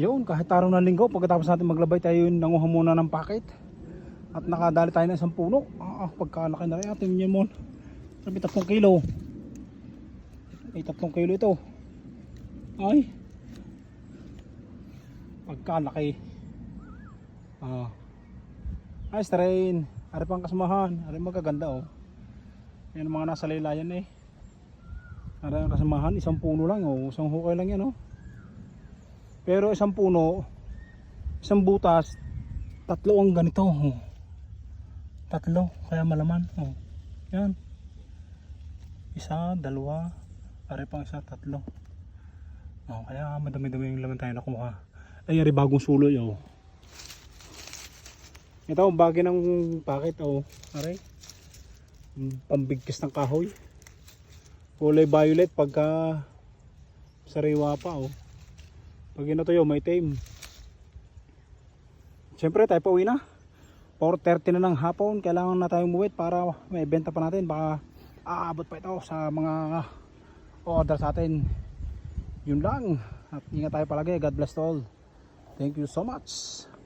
Yun, kahit araw ng linggo, pagkatapos natin maglabay tayo nanguha muna ng packet. At nakadali tayo ng isang puno. Pagkalaki na rin atin yun mo. Sabi 3 kilo. Ay 3 kilo ito. Ay. Pagkalaki. Ay strain. Ari pang kasamahan. Ari magaganda oh. Yan ang mga nasa laylayan eh. Ari ang kasamahan. Isang puno lang oh. Isang hukay lang yan oh. Pero isang puno, isang butas, 3 ang ganito oh. 3 kaya malaman oh. Yan. 1, 2, ari pang 1, 3 oh, kaya madami-dami yung laman tayo nakuha. Ay ari bagong suloy oh. Ito ang bagay ng packet oh. Ari pambigkis ng kahoy, kulay violet pagka sariwa pa oh. Pag inutuyo may tame. Siyempre tayo pa uwi na, 4:30 na ng hapon. Kailangan na tayong umuwi para may benta pa natin. Baka aabot pa ito sa mga order sa atin. Yun lang. At ingat tayo palagi. God bless to all. Thank you so much.